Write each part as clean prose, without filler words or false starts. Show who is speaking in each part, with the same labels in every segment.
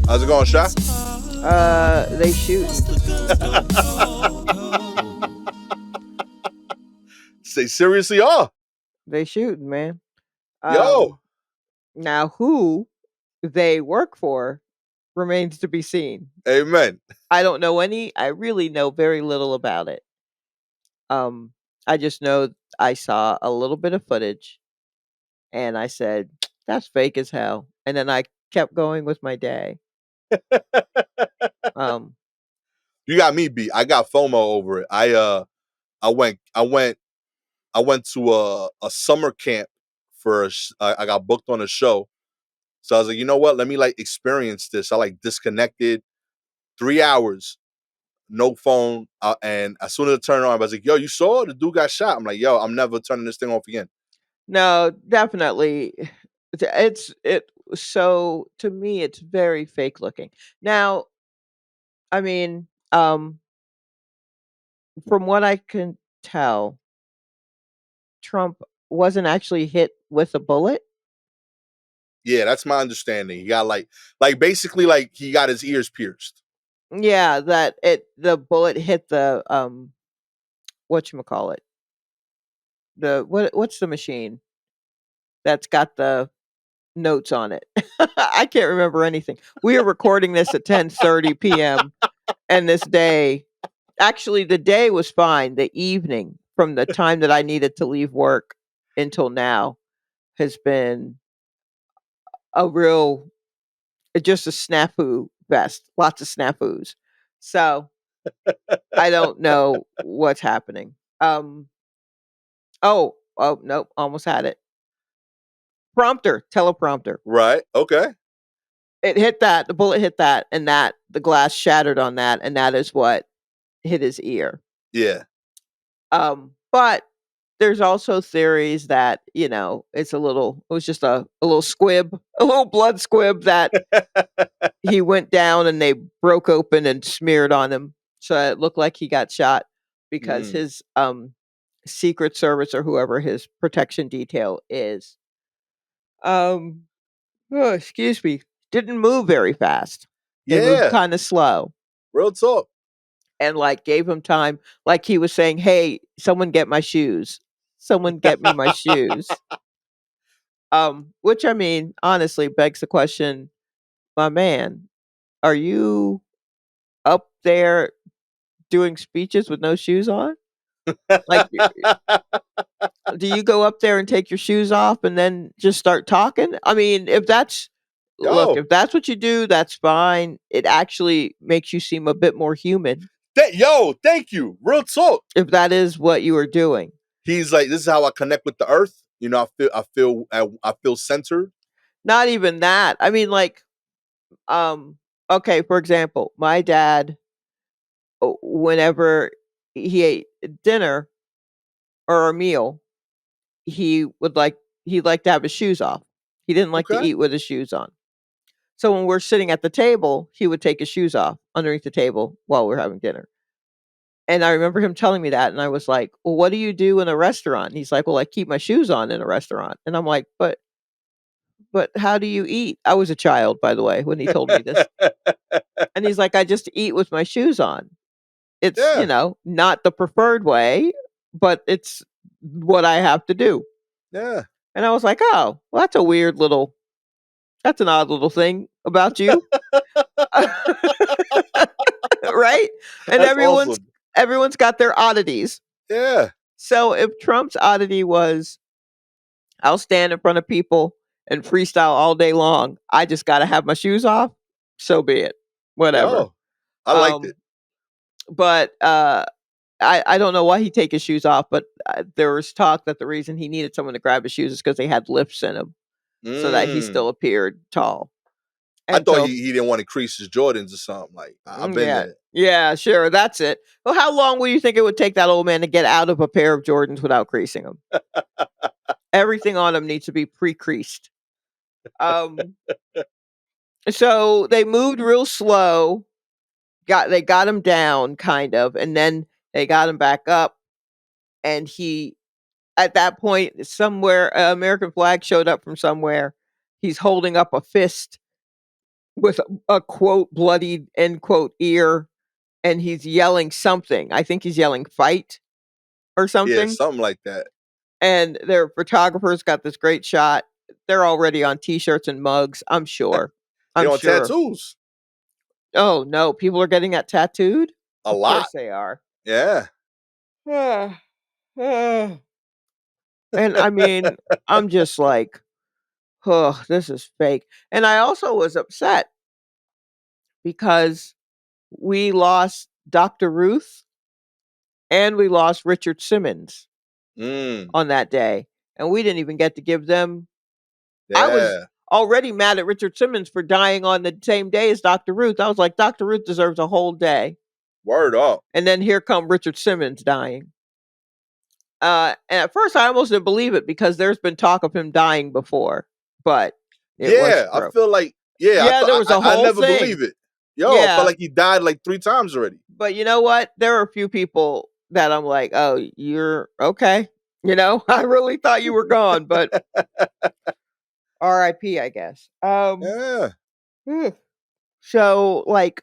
Speaker 1: How's it going, Sha?
Speaker 2: They shoot.
Speaker 1: Say seriously, oh,
Speaker 2: They shoot, man.
Speaker 1: yo,
Speaker 2: Um, Now who they work for remains to be seen.
Speaker 1: amen.
Speaker 2: I don't know any. I really know very little about it. Um, I just know I saw a little bit of footage, and I said, "That's fake as hell." And then I kept going with my day. Um,
Speaker 1: You got me beat. I got FOMO over it. I went, I went, I went to a summer camp for. I got booked on a show, so I was like, you know what? Let me like experience this. I like disconnected 3 hours, no phone, and as soon as it turned on, I was like, yo, you saw the dude got shot. I'm like, yo, I'm never turning this thing off again.
Speaker 2: no, definitely. It. So to me, it's very fake looking. Now, I mean, from what I can tell, Trump wasn't actually hit with a bullet.
Speaker 1: Yeah, that's my understanding. He got like basically like he got his ears pierced.
Speaker 2: Yeah, that the bullet hit the whatchamacallit. What's the machine that's got the notes on it? I can't remember anything. We are recording this at 10:30 p.m. and this day, actually the day was fine. The evening from the time that I needed to leave work until now has been a real just a snafu fest. Lots of snafus. So I don't know what's happening. Oh nope, almost had it. Prompter, teleprompter.
Speaker 1: Right. Okay.
Speaker 2: It hit that, the bullet hit that, and that the glass shattered on that, and that is what hit his ear.
Speaker 1: Yeah.
Speaker 2: But there's also theories that, it was just a little squib, a little blood squib that he went down and they broke open and smeared on him. So it looked like he got shot because
Speaker 1: Mm.
Speaker 2: his Secret Service or whoever his protection detail is, um, oh, excuse me, didn't move very fast. They moved
Speaker 1: Yeah.
Speaker 2: kind of slow
Speaker 1: Real talk.
Speaker 2: and like gave him time. Like he was saying, "Hey, someone get my shoes. Someone get me my shoes." Which I mean, honestly, begs the question, my man, are you up there doing speeches with no shoes on? Like, do you go up there and take your shoes off and then just start talking? I mean, if that's look,
Speaker 1: Yo.
Speaker 2: if that's what you do, that's fine. It actually makes you seem a bit more human
Speaker 1: Yo, thank you. Real talk.
Speaker 2: if that is what you are doing.
Speaker 1: He's like, this is how I connect with the earth. You know, I feel centered.
Speaker 2: Not even that. I mean, like, um, okay, for example, my dad, whenever he ate dinner or a meal, he would like he'd like to have his shoes off. He didn't like to
Speaker 1: Okay.
Speaker 2: eat with his shoes on. So when we're sitting at the table, he would take his shoes off underneath the table while we're having dinner. And I remember him telling me that, and I was like, "Well, what do you do in a restaurant?" And he's like, "Well, I keep my shoes on in a restaurant." And I'm like, "But how do you eat?" I was a child, by the way, when he told me this. And he's like, "I just eat with my shoes on. It's,
Speaker 1: Yeah.
Speaker 2: not the preferred way, but it's what I have to do."
Speaker 1: Yeah.
Speaker 2: And I was like, "Oh, well, that's an odd little thing about you." Right? And
Speaker 1: That's awesome.
Speaker 2: everyone's got their oddities.
Speaker 1: Yeah.
Speaker 2: So if Trump's oddity was, I'll stand in front of people and freestyle all day long, I just got to have my shoes off, so be it. Whatever.
Speaker 1: Yo. I liked
Speaker 2: Um
Speaker 1: it.
Speaker 2: but I don't know why he'd take his shoes off, but there was talk that the reason he needed someone to grab his shoes is because they had lifts in them, so that he
Speaker 1: Mm.
Speaker 2: still appeared tall.
Speaker 1: I
Speaker 2: And
Speaker 1: thought
Speaker 2: so,
Speaker 1: he didn't want to crease his Jordans or something. Like I've been
Speaker 2: yeah,
Speaker 1: there.
Speaker 2: yeah, sure, that's it. Well, how long would you think it would take that old man to get out of a pair of Jordans without creasing them? Everything on him needs to be pre-creased. Um, so they moved real slow. They got him down, kind of, and then they got him back up. And he, at that point, somewhere, an American flag showed up from somewhere. He's holding up a fist with a quote bloodied end quote ear, and he's yelling something. I think he's yelling fight or
Speaker 1: Yeah,
Speaker 2: something.
Speaker 1: something like that.
Speaker 2: And their photographers got this great shot. They're already on t-shirts and mugs, I'm sure.
Speaker 1: They
Speaker 2: I'm
Speaker 1: on
Speaker 2: sure.
Speaker 1: tattoos.
Speaker 2: Oh no, people are getting that tattooed?
Speaker 1: A
Speaker 2: Of
Speaker 1: lot.
Speaker 2: course they are.
Speaker 1: Yeah.
Speaker 2: And I mean, I'm just like, oh, this is fake. And I also was upset because we lost Dr. Ruth and we lost Richard Simmons
Speaker 1: Mm,
Speaker 2: on that day. And we didn't even get to give them. I was
Speaker 1: yeah.
Speaker 2: already mad at Richard Simmons for dying on the same day as Dr. Ruth. I was like, Dr. Ruth deserves a whole day.
Speaker 1: Word up.
Speaker 2: And then here come Richard Simmons dying. And at first I almost didn't believe it because there's been talk of him dying before, but it was
Speaker 1: Yeah, I
Speaker 2: true.
Speaker 1: feel like I
Speaker 2: Yeah,
Speaker 1: thought
Speaker 2: there was a
Speaker 1: I
Speaker 2: whole
Speaker 1: never
Speaker 2: thing.
Speaker 1: believe it. Yo, I felt
Speaker 2: Yeah,
Speaker 1: like he died like 3 times already.
Speaker 2: but you know what? There are a few people that I'm like, "Oh, you're okay." You know, I really thought you were gone, but RIP, I guess.
Speaker 1: Yeah.
Speaker 2: Hmm. So like,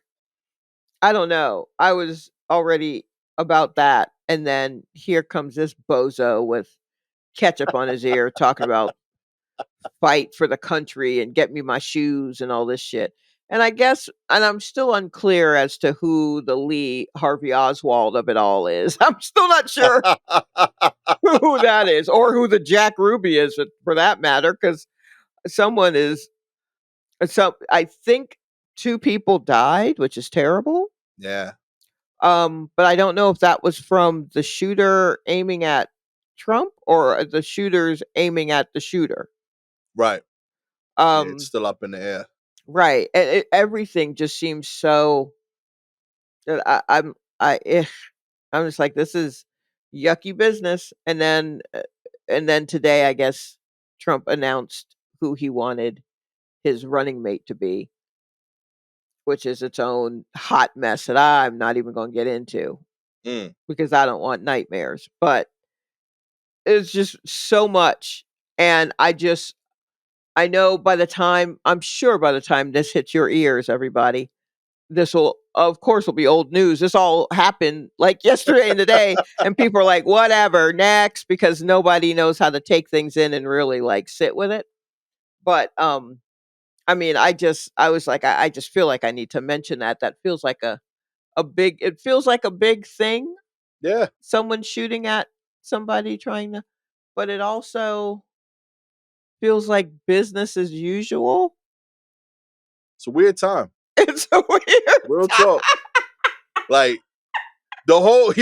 Speaker 2: I don't know. I was already about that, and then here comes this bozo with ketchup on his ear talking about fight for the country and get me my shoes and all this shit. And I guess, and I'm still unclear as to who the Lee Harvey Oswald of it all is. I'm still not sure who that is or who the Jack Ruby is for that matter, because someone is, so I think two people died, which is terrible.
Speaker 1: Yeah.
Speaker 2: But I don't know if that was from the shooter aiming at Trump or the shooters aiming at the shooter.
Speaker 1: Right. Yeah, it's
Speaker 2: Um,
Speaker 1: still up in the air.
Speaker 2: right. Everything just seems so. I'm I'm just like, this is yucky business. And then today, I guess Trump announced who he wanted his running mate to be, which is its own hot mess that I'm not even going to get into
Speaker 1: Mm.
Speaker 2: because I don't want nightmares. But it's just so much, and I know by the time, I'm sure by the time this hits your ears, everybody, this will, of course, will be old news. This all happened like yesterday and today, and people are like, whatever, next, because nobody knows how to take things in and really like sit with it. But I mean, I was like, I just feel like I need to mention that. That feels like a big, it feels like a big thing.
Speaker 1: Yeah.
Speaker 2: Someone shooting at somebody trying to, but it also feels like business as usual.
Speaker 1: It's a weird time.
Speaker 2: It's a weird.
Speaker 1: Real talk. Like the whole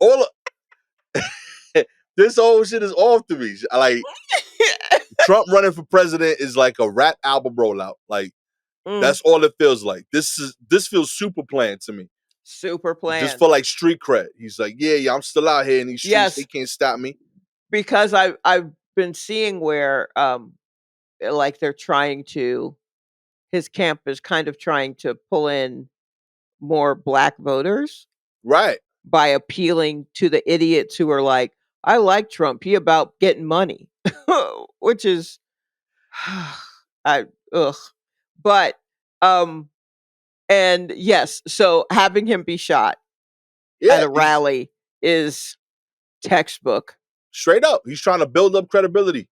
Speaker 1: all this whole shit is off to me. Like Trump running for president is like a rap album rollout. Like
Speaker 2: Mm,
Speaker 1: that's all it feels like. This feels super planned to me.
Speaker 2: super
Speaker 1: Just
Speaker 2: plan.
Speaker 1: for like street cred. He's like, yeah, I'm still out here in these streets. They
Speaker 2: Yes,
Speaker 1: can't stop me.
Speaker 2: because I've been seeing where like they're trying to, his camp is kind of trying to pull in more black voters
Speaker 1: Right.
Speaker 2: by appealing to the idiots who are like, I like Trump. He about getting money, which is, I ugh. But um, and yes, so having him be shot at
Speaker 1: Yeah,
Speaker 2: a
Speaker 1: he's
Speaker 2: rally is textbook.
Speaker 1: straight up. He's trying to build up credibility.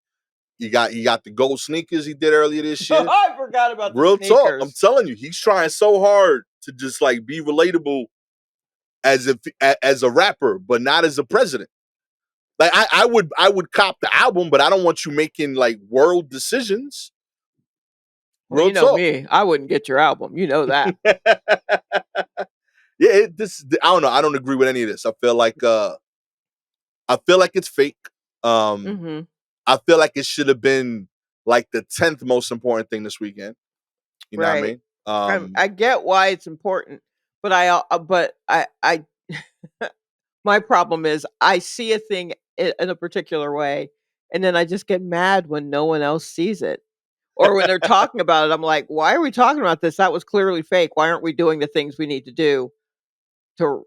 Speaker 1: He got the gold sneakers he did earlier this year.
Speaker 2: I forgot about the
Speaker 1: Real talk. I'm
Speaker 2: sneakers.
Speaker 1: telling you, he's trying so hard to just like be relatable as a rapper, but not as a president. Like I would cop the album, but I don't want you making like world decisions.
Speaker 2: Well,
Speaker 1: Real
Speaker 2: you know
Speaker 1: talk.
Speaker 2: me. I wouldn't get your album. You know that.
Speaker 1: Yeah, I don't know. I don't agree with any of this. I feel like it's fake. Um,
Speaker 2: Mhm.
Speaker 1: I feel like it should have been like the 10th most important thing this weekend. You know what I
Speaker 2: Right.
Speaker 1: mean? Um,
Speaker 2: I get why it's important, but I my problem is I see a thing in a particular way, and then I just get mad when no one else sees it. Or when they're talking about it, I'm like, "Why are we talking about this? That was clearly fake. Why aren't we doing the things we need to do to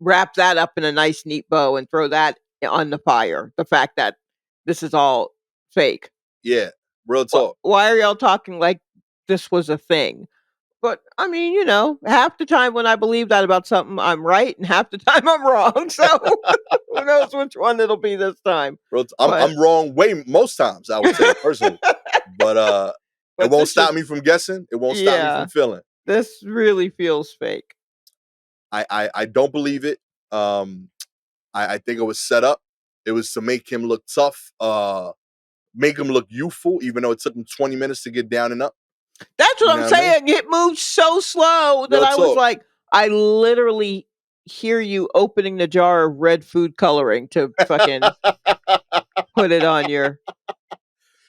Speaker 2: wrap that up in a nice neat bow and throw that on the fire? The fact that this is all fake.
Speaker 1: yeah, real talk.
Speaker 2: Why are y'all talking like this was a thing?" But I mean, half the time when I believe that about something, I'm right, and half the time I'm wrong. So who knows which one it'll be this time? But
Speaker 1: I'm wrong way most times, I would say personally. But it
Speaker 2: but
Speaker 1: won't
Speaker 2: this
Speaker 1: stop
Speaker 2: just
Speaker 1: me from guessing. It won't stop me from
Speaker 2: yeah,
Speaker 1: feeling.
Speaker 2: this really feels fake.
Speaker 1: I don't believe it. Um, I think it was set up. It was to make him look tough, make him look youthful, even though it took him 20 minutes to get down and up.
Speaker 2: That's
Speaker 1: You
Speaker 2: what I'm
Speaker 1: know what I mean?
Speaker 2: saying. It moved so slow that
Speaker 1: Real
Speaker 2: I was
Speaker 1: talk.
Speaker 2: like, I literally hear you opening the jar of red food coloring to fucking put it on your.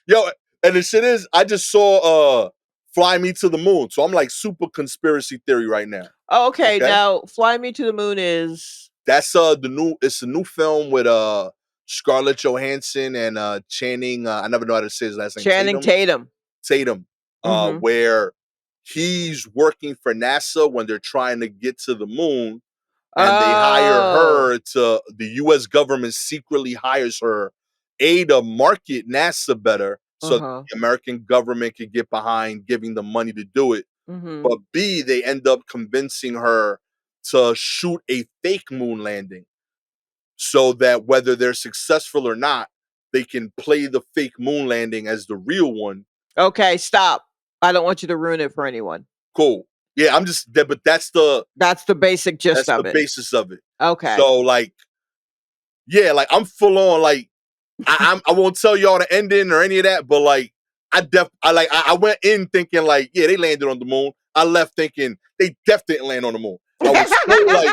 Speaker 1: Yo, and the shit is, I just saw Fly Me to the Moon. So I'm like super conspiracy theory right now.
Speaker 2: Oh, okay,
Speaker 1: Okay.
Speaker 2: now Fly Me to the Moon is
Speaker 1: That's it's a new film with Scarlett Johansson and Channing, I never know how to say his last name,
Speaker 2: Channing Tatum.
Speaker 1: Tatum,
Speaker 2: Mhm.
Speaker 1: where he's working for NASA when they're trying to get to the moon, and they hire
Speaker 2: Oh.
Speaker 1: her to the US government secretly hires her to market NASA better so
Speaker 2: Uh-huh.
Speaker 1: the American government could get behind giving them money to do it.
Speaker 2: Mhm.
Speaker 1: But B, they end up convincing her to shoot a fake moon landing so that whether they're successful or not, they can play the fake moon landing as the real one.
Speaker 2: Okay, stop. I don't want you to ruin it for anyone.
Speaker 1: Cool. Yeah, I'm just that, but
Speaker 2: That's the basic gist
Speaker 1: that's the
Speaker 2: of it.
Speaker 1: basis of it.
Speaker 2: Okay.
Speaker 1: So like, yeah, like I'm full on like I won't tell y'all the ending or any of that, but like I went in thinking like, yeah, they landed on the moon. I left thinking they definitely didn't land on the moon. I was so like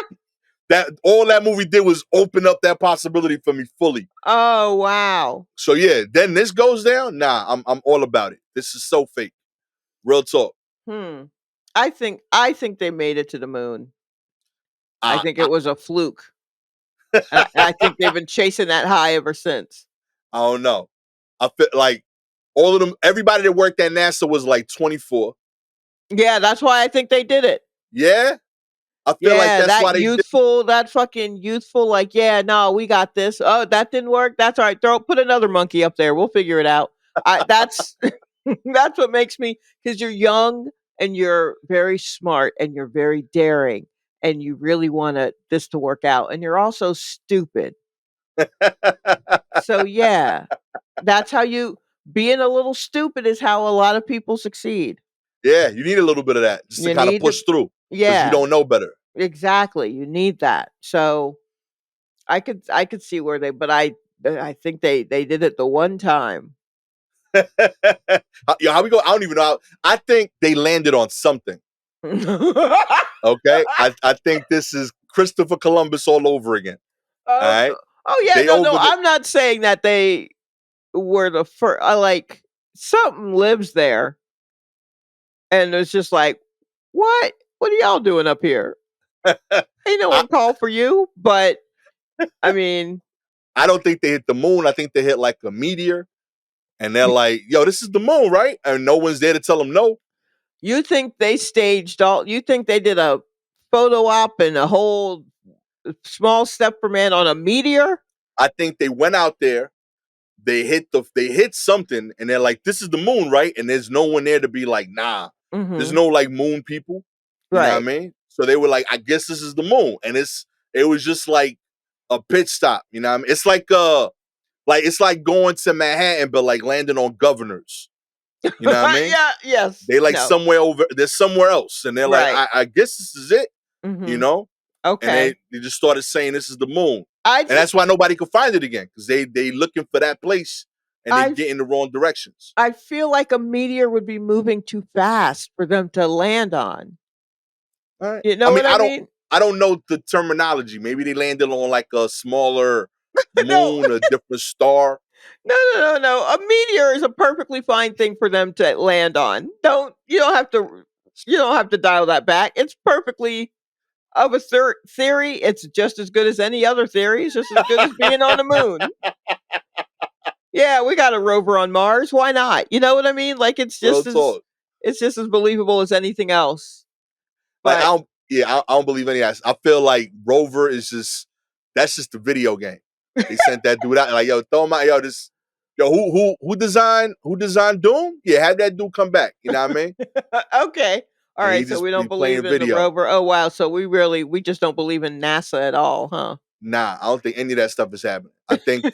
Speaker 1: that. All that movie did was open up that possibility for me fully.
Speaker 2: Oh, wow.
Speaker 1: So yeah, then this goes down. Nah, I'm all about it. This is so fake. Real talk.
Speaker 2: Hmm. I think they made it to the moon. I
Speaker 1: I
Speaker 2: think
Speaker 1: I,
Speaker 2: it was a fluke. I think they've been chasing that high ever since.
Speaker 1: I don't know. I feel like all of them, everybody that worked at NASA was like 24.
Speaker 2: Yeah, that's why I think they did it.
Speaker 1: Yeah, I feel like
Speaker 2: Yeah,
Speaker 1: that's why they did.
Speaker 2: that fucking youthful, like, yeah, no, we got this. Oh, that didn't work. That's all right. Put another monkey up there. We'll figure it out. That's that's what makes me, because you're young and you're very smart and you're very daring and you really want this to work out and you're also stupid. So yeah, that's how you being a little stupid is how a lot of people succeed.
Speaker 1: Yeah, you need a little bit of that just to
Speaker 2: You
Speaker 1: kind of
Speaker 2: need to,
Speaker 1: push through because you
Speaker 2: yeah,
Speaker 1: don't know better.
Speaker 2: exactly. You need that. So I could see where I think they did it the one time.
Speaker 1: How we go? I don't even know. I think they landed on something. Okay, I think this is Christopher Columbus all over again. All
Speaker 2: Oh,
Speaker 1: right,
Speaker 2: oh yeah,
Speaker 1: they
Speaker 2: no,
Speaker 1: over the.
Speaker 2: I'm not saying that they were the first. I like something lives there, and it's just like, what? What are y'all doing up here? Ain't no
Speaker 1: I,
Speaker 2: one called for you. But I mean,
Speaker 1: I don't think they hit the moon. I think they hit like a meteor, and they're like, "Yo, this is the moon, right?" And no one's there to tell them no.
Speaker 2: you think they staged all? You think they did a photo op and a whole small step for man on a meteor?
Speaker 1: I think they went out there, they hit something, and they're like, "This is the moon, right?" And there's no one there to be like, "Nah." There's
Speaker 2: Hmm.
Speaker 1: no like moon people. You know what I
Speaker 2: Right.
Speaker 1: mean? So they were like, "I guess this is the moon," and it was just like a pit stop. You know what I mean? Like it's like going to Manhattan, but like landing on Governors. You know what I mean?
Speaker 2: Yeah. Yes.
Speaker 1: They like
Speaker 2: No.
Speaker 1: somewhere over. They're somewhere else, and they're like,
Speaker 2: Right.
Speaker 1: I guess this is it." You
Speaker 2: Hmm.
Speaker 1: know? And
Speaker 2: Okay.
Speaker 1: they just started saying this is the moon,
Speaker 2: I
Speaker 1: and
Speaker 2: just
Speaker 1: that's why nobody could find it again because they looking for that place and they
Speaker 2: I
Speaker 1: get in the wrong directions.
Speaker 2: I feel like a meteor would be moving too fast for them to land on.
Speaker 1: All right.
Speaker 2: You
Speaker 1: I
Speaker 2: know
Speaker 1: mean,
Speaker 2: what I mean?
Speaker 1: I don't know the terminology. Maybe they landed on like a smaller
Speaker 2: No.
Speaker 1: moon, a different star.
Speaker 2: No, no, no, no. A meteor is a perfectly fine thing for them to land on. You don't have to dial that back. It's perfectly of a theory. It's just as good as any other theory. It's just as good as being on the moon. Yeah, we got a rover on Mars. Why not? You know what I mean? Like
Speaker 1: Real talk.
Speaker 2: it's just as believable as anything else.
Speaker 1: Like
Speaker 2: But
Speaker 1: I don't believe any of that. I feel like Rover is just that's just a video game. They sent that dude out like, yo, throw him out, yo, who designed Doom? Yeah, have that dude come back. You know what I mean?
Speaker 2: okay. All
Speaker 1: and he
Speaker 2: right, so
Speaker 1: just
Speaker 2: we
Speaker 1: be
Speaker 2: don't believe
Speaker 1: playing
Speaker 2: in the
Speaker 1: video.
Speaker 2: rover. Oh wow, so we just don't believe in NASA at all, huh?
Speaker 1: Nah, I don't think any of that stuff is happening. I think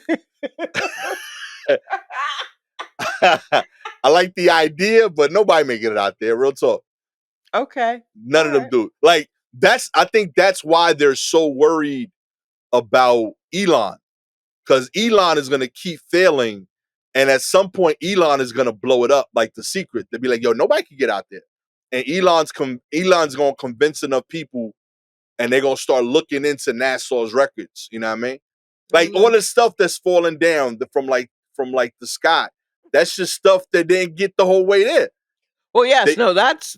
Speaker 1: I like the idea, but nobody making it out there. Real talk.
Speaker 2: Okay.
Speaker 1: None
Speaker 2: All
Speaker 1: of them
Speaker 2: right.
Speaker 1: do. Like I think that's why they're so worried about Elon. Because Elon is gonna keep failing. And at some point, Elon is gonna blow it up like The Secret. They'll be like, yo, nobody can get out there. And Elon's gonna convince enough people and they're gonna start looking into NASA's records. You know what I mean? Like all
Speaker 2: Mhm.
Speaker 1: the stuff that's falling down from the sky. That's just stuff that didn't get the whole way there.
Speaker 2: Well, yes,
Speaker 1: They
Speaker 2: no, that's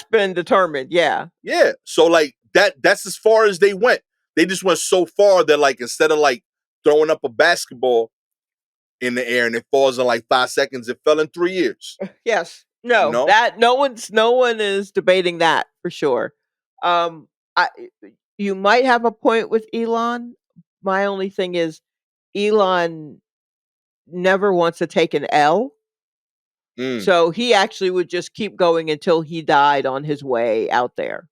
Speaker 2: been determined. Yeah.
Speaker 1: Yeah. So like that's as far as they went. They just went so far that like instead of like throwing up a basketball in the air and it falls in like 5 seconds, it fell in 3 years.
Speaker 2: Yes.
Speaker 1: You
Speaker 2: No.
Speaker 1: know?
Speaker 2: That no one is debating that for sure. I you might have a point with Elon. My only thing is Elon never wants to take an L.
Speaker 1: Mm,
Speaker 2: So he actually would just keep going until he died on his way out there.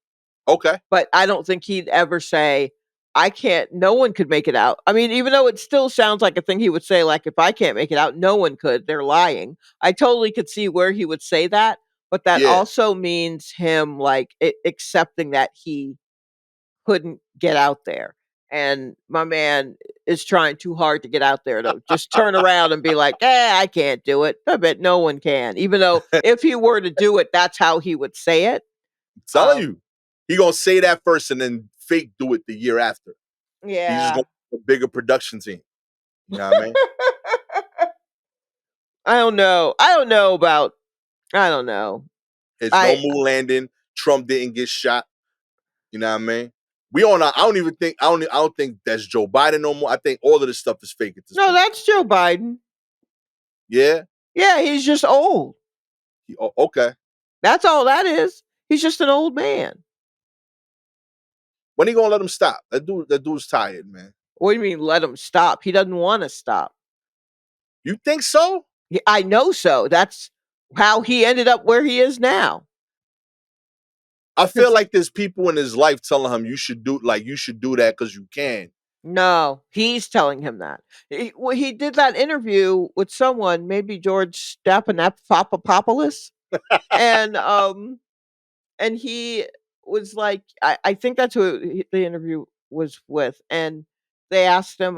Speaker 1: okay.
Speaker 2: But I don't think he'd ever say, I can't, no one could make it out. I mean, even though it still sounds like a thing he would say, like, if I can't make it out, no one could. They're lying. I totally could see where he would say that. But that
Speaker 1: Yeah.
Speaker 2: also means him like accepting that he couldn't get out there. And my man is trying too hard to get out there to just turn around and be like, I can't do it. I bet no one can. Even though if he were to do it, that's how he would say it.
Speaker 1: I'm telling you. He gonna say that first and then fake do it the year after. He's just
Speaker 2: Yeah.
Speaker 1: gonna have a bigger production team. You know what I mean?
Speaker 2: I don't know. I don't know about I don't know.
Speaker 1: It's no
Speaker 2: I
Speaker 1: moon landing. Trump didn't get shot. You know what I mean? We on. I don't even think. I don't think that's Joe Biden no more. I think all of this stuff is fake at this
Speaker 2: No,
Speaker 1: point.
Speaker 2: that's Joe Biden.
Speaker 1: Yeah.
Speaker 2: Yeah, he's just old.
Speaker 1: Okay.
Speaker 2: That's all that is. He's just an old man.
Speaker 1: When he gonna let him stop? That dude's tired, man.
Speaker 2: What do you mean let him stop? He doesn't want to stop.
Speaker 1: You think so?
Speaker 2: I know so. That's how he ended up where he is now.
Speaker 1: I feel like there's people in his life telling him you should do that because you can.
Speaker 2: No, he's telling him that. He did that interview with someone, maybe George Stephanopoulos, and and he was like, I think that's who the interview was with, and they asked him,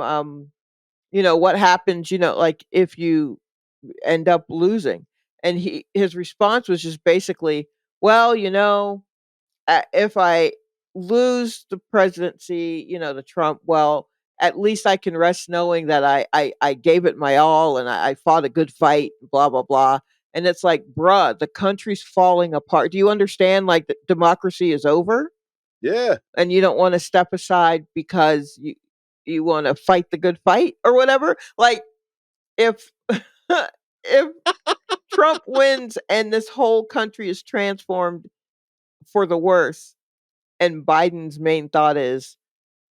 Speaker 2: what happens, like if you end up losing, and his response was just basically, well, if I lose the presidency, to Trump, well, at least I can rest knowing that I gave it my all and I fought a good fight, blah, blah, blah. And it's like, bruh, the country's falling apart. Do you understand? Like, the democracy is over
Speaker 1: Yeah.
Speaker 2: and you don't want to step aside because you want to fight the good fight or whatever. Like, if if Trump wins and this whole country is transformed for the worse, and Biden's main thought is,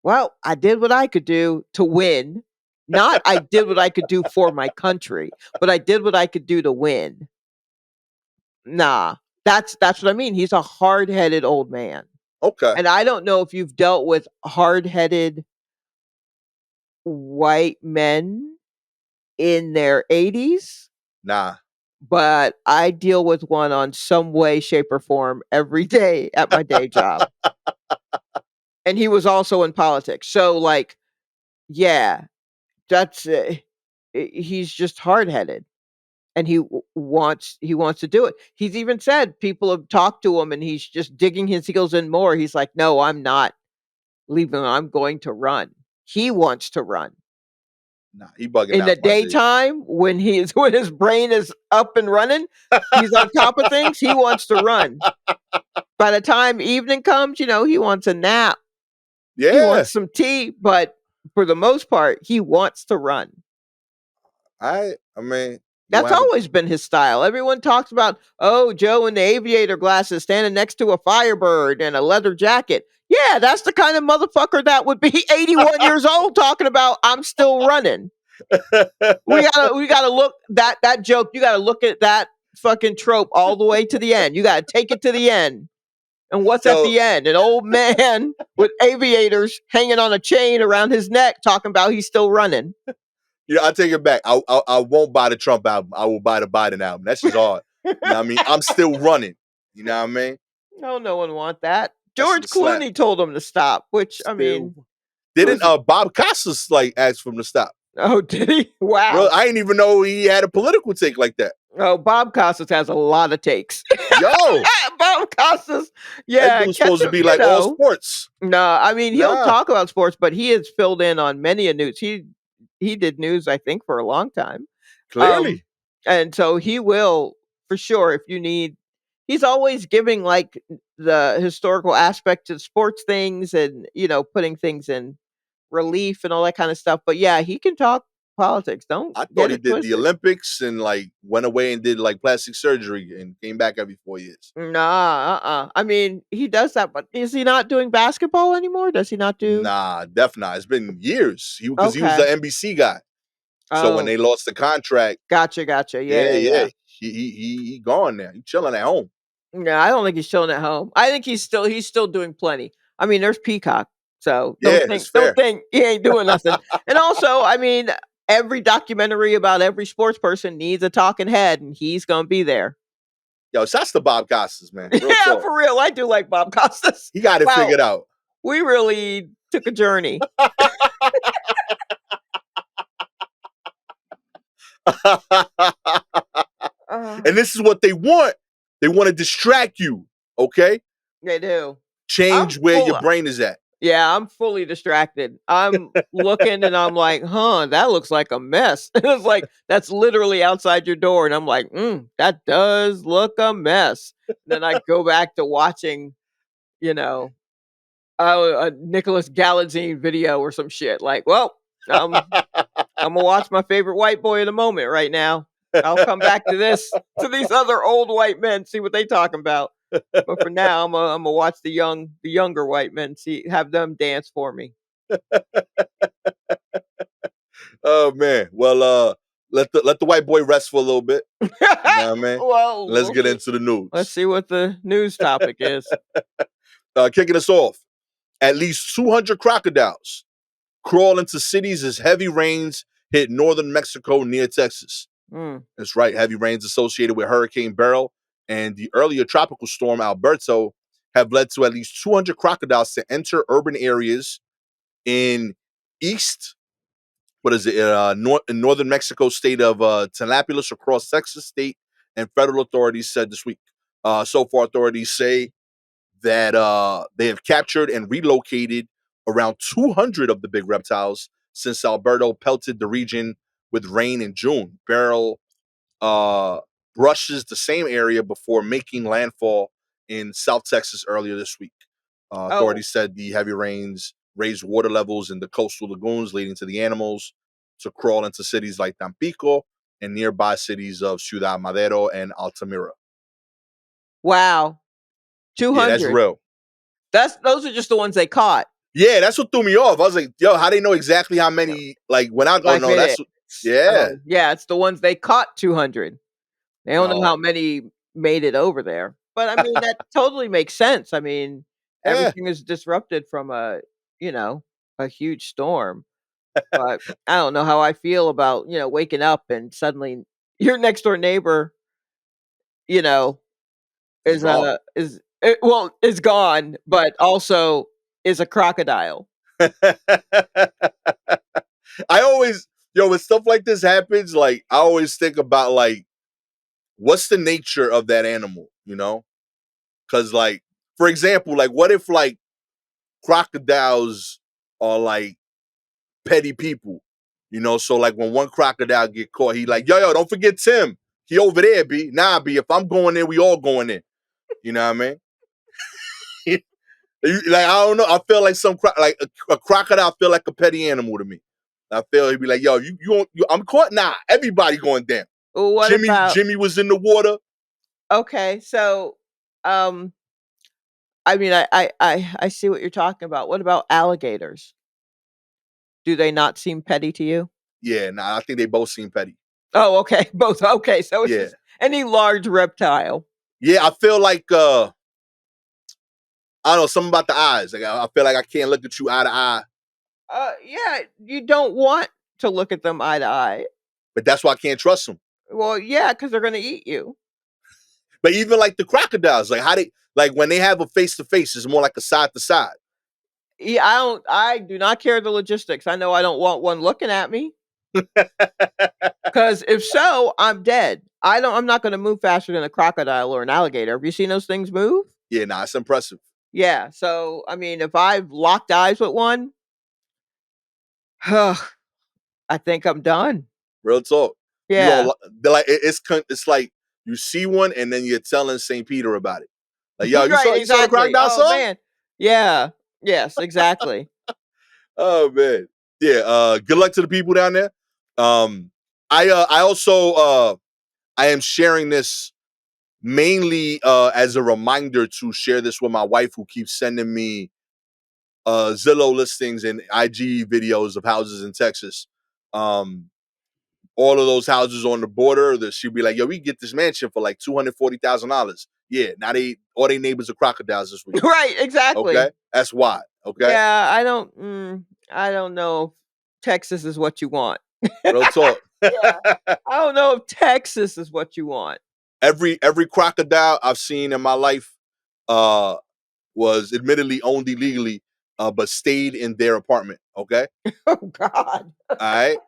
Speaker 2: well, I did what I could do to win. Not I did what I could do for my country, but I did what I could do to win. Nah, that's what I mean. He's a hard-headed old man.
Speaker 1: Okay.
Speaker 2: And I don't know if you've dealt with hard-headed white men in their 80s,
Speaker 1: Nah.
Speaker 2: but I deal with one on some way, shape, or form every day at my day job. And he was also in politics. So, like, yeah, that's he's just hard-headed, and he wants to do it. He's even said people have talked to him and he's just digging his heels in more. He's like, "No, I'm not leaving. I'm going to run." He wants to run.
Speaker 1: Nah. He bugging
Speaker 2: In the
Speaker 1: out, my G.
Speaker 2: daytime when when his brain is up and running, he's on top of things, he wants to run. By the time evening comes, he wants a nap. He
Speaker 1: Yeah.
Speaker 2: wants some tea, but for the most part, he wants to run.
Speaker 1: I mean, you
Speaker 2: That's
Speaker 1: want to have
Speaker 2: always been his style. Everyone talks about, oh, Joe in the aviator glasses standing next to a Firebird and a leather jacket. Yeah, that's the kind of motherfucker that would be 81 years old talking about I'm still running.
Speaker 1: a
Speaker 2: We gotta look that joke, you gotta look at that fucking trope all the way to the end. You gotta take it to the end. And what's at
Speaker 1: Yo,
Speaker 2: the end? An old man with aviators hanging on a chain around his neck talking about he's still running.
Speaker 1: yeah, I take it back. I won't buy the Trump album. I will buy the Biden album. That's just hard. You know what I mean? I'm still running. You know what I mean?
Speaker 2: No, no one want that.
Speaker 1: That
Speaker 2: George
Speaker 1: shit slap.
Speaker 2: Clooney told him to stop, which I
Speaker 1: Still.
Speaker 2: mean,
Speaker 1: Didn't
Speaker 2: who's
Speaker 1: Bob Costas like ask for him to stop?
Speaker 2: oh, did he?
Speaker 1: Bro,
Speaker 2: Wow.
Speaker 1: I didn't even know he had a political take like that.
Speaker 2: Oh, Bob Costas has a lot of takes.
Speaker 1: Yo,
Speaker 2: Bob Costas,
Speaker 1: that
Speaker 2: yeah,
Speaker 1: dude's
Speaker 2: catch
Speaker 1: supposed to
Speaker 2: him,
Speaker 1: be like all sports.
Speaker 2: No, I mean he'll
Speaker 1: Nah,
Speaker 2: talk about sports, but he has filled in on many a news. He did news, I think, for a long time. Um,
Speaker 1: clearly.
Speaker 2: and so he will for sure if you need. He's always giving like the historical aspect to sports things, and putting things in relief and all that kind of stuff. But yeah, he can talk politics. Don't
Speaker 1: I thought
Speaker 2: get
Speaker 1: he
Speaker 2: it
Speaker 1: did the
Speaker 2: twisted.
Speaker 1: Olympics and like went away and did like plastic surgery and came back every 4 years.
Speaker 2: Nah, I mean, he does that, but is he not doing basketball anymore? Does he not do?
Speaker 1: Nah, definitely not. It's been years. Because he was
Speaker 2: Okay.
Speaker 1: the NBC guy. So when
Speaker 2: Oh,
Speaker 1: they lost the contract,
Speaker 2: gotcha, gotcha. Yeah,
Speaker 1: yeah,
Speaker 2: yeah,
Speaker 1: yeah,
Speaker 2: yeah.
Speaker 1: he gone now. He chilling at home.
Speaker 2: Yeah, I don't think he's chilling at home. I think he's still doing plenty. I mean, there's Peacock, so don't
Speaker 1: Yeah,
Speaker 2: think
Speaker 1: it's
Speaker 2: don't
Speaker 1: fair.
Speaker 2: think he ain't doing nothing. And also, I mean, every documentary about every sports person needs a talking head, and he's gonna be there.
Speaker 1: Yo, shouts to Bob Costas, man. Real
Speaker 2: Yeah,
Speaker 1: talk.
Speaker 2: for real. I do like Bob Costas.
Speaker 1: He got it
Speaker 2: Wow,
Speaker 1: figured out.
Speaker 2: we really took a journey. Uh,
Speaker 1: And this is what they want. They want to distract you. Okay?
Speaker 2: they do. I'm
Speaker 1: Change where your
Speaker 2: full.
Speaker 1: brain is at.
Speaker 2: Yeah, I'm fully distracted. I'm looking and I'm like, huh, that looks like a mess. It's like that's literally outside your door. And I'm like, that does look a mess. Then I go back to watching, you know, a Nicholas Galazine video or some shit. Like, well, I'm gonna watch my favorite white boy in a moment right now. I'll come back to this to these other old white men, see what they talking about. But for now, I'm gonna watch the younger white men, see have them dance for me.
Speaker 1: Oh man. Well, let the white boy rest for a little bit. You know what I mean?
Speaker 2: Well,
Speaker 1: Let's
Speaker 2: we'll
Speaker 1: get
Speaker 2: see.
Speaker 1: into the
Speaker 2: Let's
Speaker 1: news.
Speaker 2: see what the news topic is.
Speaker 1: Kicking us off. At least 200 crocodiles crawl into cities as heavy rains hit northern Mexico near Texas.
Speaker 2: Mm.
Speaker 1: That's right. Heavy rains associated with Hurricane Beryl and the earlier tropical storm Alberto have led to at least 200 crocodiles to enter urban areas in east, in northern Mexico state of Tanapolis across Texas state and federal authorities said this week. So far, authorities say that they have captured and relocated around 200 of the big reptiles since Alberto pelted the region with rain in June. Beryl uh, brushes the same area before making landfall in South Texas earlier this week.
Speaker 2: Oh,
Speaker 1: Authorities said the heavy rains raised water levels in the coastal lagoons, leading to the animals to crawl into cities like Tampico and nearby cities of Ciudad Madero and Altamira.
Speaker 2: wow, two
Speaker 1: Yeah, that's
Speaker 2: hundred.
Speaker 1: real.
Speaker 2: Those are just the ones they caught.
Speaker 1: Yeah, that's what threw me off. I was like, yo, how they know exactly how many like went out? Oh
Speaker 2: Like
Speaker 1: no,
Speaker 2: it.
Speaker 1: yeah.
Speaker 2: Oh, yeah, it's the ones they caught 200. They don't know how
Speaker 1: Oh
Speaker 2: many made it over there. But I mean, that totally makes sense. I mean,
Speaker 1: yeah.
Speaker 2: everything is disrupted from you know, a huge storm. But I don't know how I feel about, waking up and suddenly your next door neighbor, you know,
Speaker 1: It's gone.
Speaker 2: is gone, but also is a crocodile.
Speaker 1: I always, when stuff like this happens, like I always think about like what's the nature of that animal, Because like, for example, like what if like crocodiles are like petty people, So like when one crocodile get caught, he like, yo, don't forget Tim. He over there, B. Nah, B. If I'm going in, we all going in. You know what I mean? Like I don't know. I feel like like a crocodile feel like a petty animal to me. I feel he'd be like, yo, I'm caught. Nah, everybody going down.
Speaker 2: Well, what
Speaker 1: Jimmy
Speaker 2: about
Speaker 1: Jimmy was in the water.
Speaker 2: okay, so um I mean I see what you're talking about. What about alligators? Do they not seem petty to you?
Speaker 1: Yeah, nah, I think they both seem petty.
Speaker 2: Oh, okay, both. Okay, so it's
Speaker 1: Yeah.
Speaker 2: just any large reptile.
Speaker 1: Yeah, I feel like I don't know, something about the eyes. Like I feel like I can't look at you eye to eye.
Speaker 2: Yeah, you don't want to look at them eye to eye.
Speaker 1: But that's why I can't trust them.
Speaker 2: Well, yeah, because they're gonna eat you.
Speaker 1: But even like the crocodiles, like how they like when they have a face to face, it's more like a side to side.
Speaker 2: Yeah, I do not care the logistics. I know I don't want one looking at me. Because if so, I'm dead. I'm not gonna move faster than a crocodile or an alligator. Have you seen those things move?
Speaker 1: Yeah, nah, it's impressive.
Speaker 2: Yeah. So I mean, if I've locked eyes with one, I think I'm done.
Speaker 1: Real talk. You
Speaker 2: Yeah.
Speaker 1: gonna they're like it's like you see one and then you're telling St. Peter about it. Like, yo,
Speaker 2: Right,
Speaker 1: you saw the
Speaker 2: exactly.
Speaker 1: crocodile,
Speaker 2: Oh
Speaker 1: son?
Speaker 2: man. Yeah. Yes, exactly.
Speaker 1: Oh man. Yeah, good luck to the people down there. I also I am sharing this mainly as a reminder to share this with my wife who keeps sending me Zillow listings and IG videos of houses in Texas. All of those houses on the border, that she'd be like, "Yo, we get this mansion for like $240,000." Yeah, now all they neighbors are crocodiles this week.
Speaker 2: Right, exactly.
Speaker 1: Okay, that's why. Okay,
Speaker 2: Yeah, I don't know if Texas is what you want.
Speaker 1: real talk.
Speaker 2: Yeah. I don't know if Texas is what you want.
Speaker 1: Every crocodile I've seen in my life uh was admittedly owned illegally, but stayed in their apartment. Okay,
Speaker 2: Oh God.
Speaker 1: all right,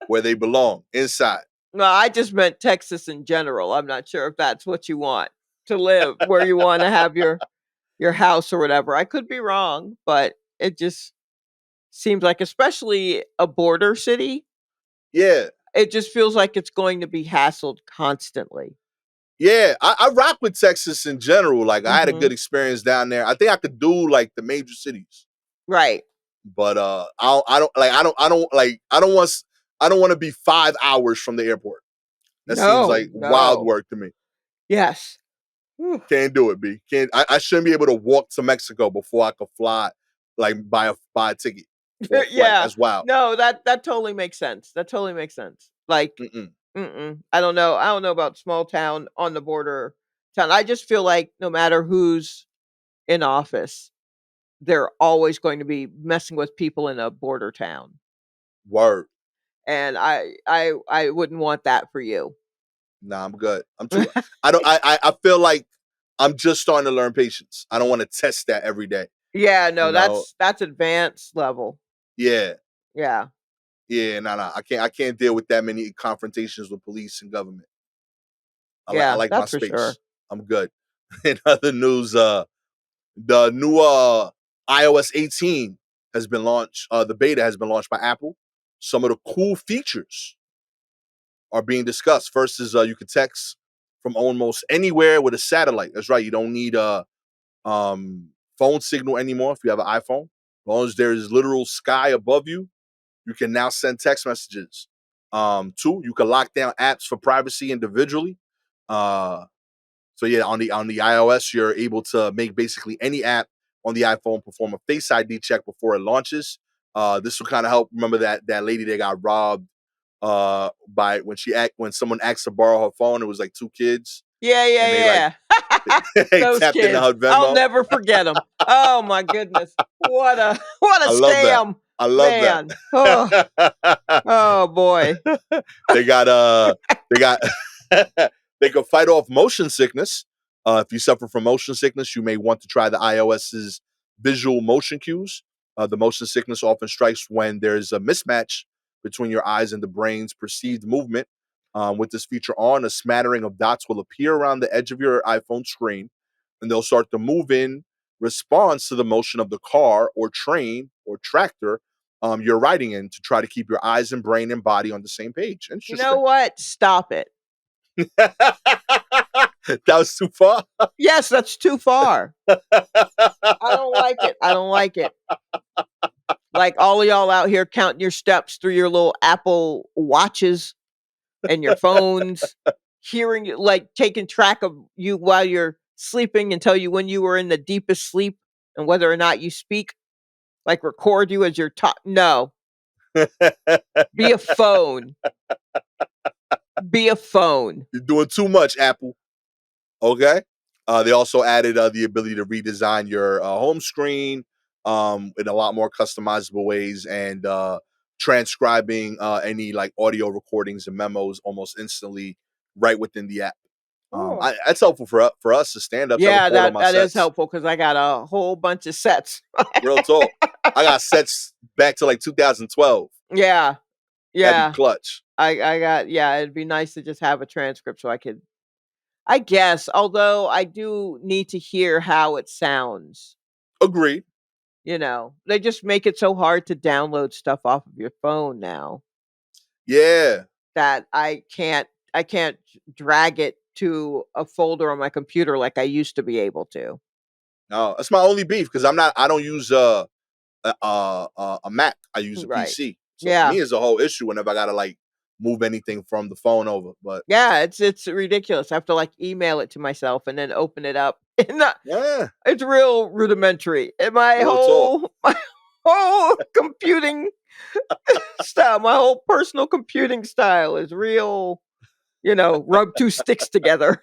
Speaker 1: where they belong, inside.
Speaker 2: No, I just meant Texas in general. I'm not sure if that's what you want to live, where you want to have your house or whatever. I could be wrong, but it just seems like, especially a border city,
Speaker 1: Yeah,
Speaker 2: it just feels like it's going to be hassled constantly.
Speaker 1: yeah. I rock with Texas in general. Like I had a
Speaker 2: Hmm.
Speaker 1: good experience down there. I think I could do like the major cities.
Speaker 2: Right.
Speaker 1: But I don't want to be 5 hours from the airport. That seems
Speaker 2: No,
Speaker 1: like wild
Speaker 2: no.
Speaker 1: work to me.
Speaker 2: Yes. Whew.
Speaker 1: Can't do it, B. Can't. I shouldn't be able to walk to Mexico before I could fly, like buy a ticket for a flight.
Speaker 2: Yeah.
Speaker 1: That's wild.
Speaker 2: No, that totally makes sense. That totally makes sense. Like,
Speaker 1: Mm-mm.
Speaker 2: I don't know. I don't know about small town on the border town. I just feel like no matter who's in office, they're always going to be messing with people in a border town.
Speaker 1: Word.
Speaker 2: And I wouldn't want that for you.
Speaker 1: Nah, I'm good. I'm too. I don't. I feel like I'm just starting to learn patience. I don't want to test that every day.
Speaker 2: Yeah,
Speaker 1: You
Speaker 2: no,
Speaker 1: know.
Speaker 2: that's advanced level.
Speaker 1: Yeah.
Speaker 2: Yeah.
Speaker 1: Yeah. Nah. I can't deal with that many confrontations with police and government. I
Speaker 2: Yeah,
Speaker 1: like my
Speaker 2: that's for sure.
Speaker 1: space. I'm good. In other news, the new iOS 18 has been launched. The beta has been launched by Apple. Some of the cool features are being discussed. First is you can text from almost anywhere with a satellite. That's right. You don't need a phone signal anymore if you have an iPhone. As long as there is literal sky above you, you can now send text messages. Two, you can lock down apps for privacy individually. Uh, So yeah, on the iOS, you're able to make basically any app on the iPhone perform a Face ID check before it launches. This will kind of help. Remember that lady that got robbed by when someone asked to borrow her phone. It was like two kids,
Speaker 2: Yeah, yeah,
Speaker 1: and
Speaker 2: yeah.
Speaker 1: they
Speaker 2: Those
Speaker 1: tapped into
Speaker 2: kids.
Speaker 1: her
Speaker 2: I'll
Speaker 1: Venmo.
Speaker 2: never forget them. Oh my goodness. What a
Speaker 1: I love that.
Speaker 2: scam,
Speaker 1: I love
Speaker 2: man. Oh,
Speaker 1: that.
Speaker 2: oh boy.
Speaker 1: they got they got they could fight off motion sickness. If you suffer from motion sickness, you may want to try the iOS's visual motion cues. The motion sickness often strikes when there's a mismatch between your eyes and the brain's perceived movement. With this feature on, a smattering of dots will appear around the edge of your iPhone screen, and they'll start to move in response to the motion of the car or train or tractor you're riding in to try to keep your eyes and brain and body on the same page.
Speaker 2: You know
Speaker 1: Interesting.
Speaker 2: what? Stop it.
Speaker 1: That was too far.
Speaker 2: Yes, that's too far. I don't like it. I don't like it. Like all of y'all out here counting your steps through your little Apple watches and your phones, hearing you, like taking track of you while you're sleeping and tell you when you were in the deepest sleep and whether or not you speak, like record you as you're talking. No, be a phone. Be a phone.
Speaker 1: You're doing too much, Apple. Okay. They also added the ability to redesign your home screen in a lot more customizable ways, and transcribing any like audio recordings and memos almost instantly right within the app.
Speaker 2: Cool.
Speaker 1: That's helpful for us as stand-ups. I
Speaker 2: Yeah,
Speaker 1: record all
Speaker 2: that
Speaker 1: my
Speaker 2: that is
Speaker 1: sets.
Speaker 2: helpful because I got a whole bunch of sets.
Speaker 1: Real talk. I got sets back to like 2012.
Speaker 2: Yeah,
Speaker 1: That'd be
Speaker 2: yeah.
Speaker 1: clutch.
Speaker 2: I got yeah, it'd be nice to just have a transcript so I could I guess, although I do need to hear how it sounds,
Speaker 1: Agreed.
Speaker 2: you know. They just make it so hard to download stuff off of your phone now
Speaker 1: Yeah.
Speaker 2: that I can't drag it to a folder on my computer like I used to be able to.
Speaker 1: No, that's my only beef because I don't use a Mac. I use a
Speaker 2: Right.
Speaker 1: PC. So for
Speaker 2: Yeah.
Speaker 1: me, it's a whole issue whenever I gotta like move anything from the phone over. But
Speaker 2: Yeah, it's ridiculous. I have to like email it to myself and then open it up. And
Speaker 1: yeah,
Speaker 2: it's real rudimentary. And my
Speaker 1: real talk.
Speaker 2: whole my whole computing style, my whole personal computing style is real, rub two sticks together.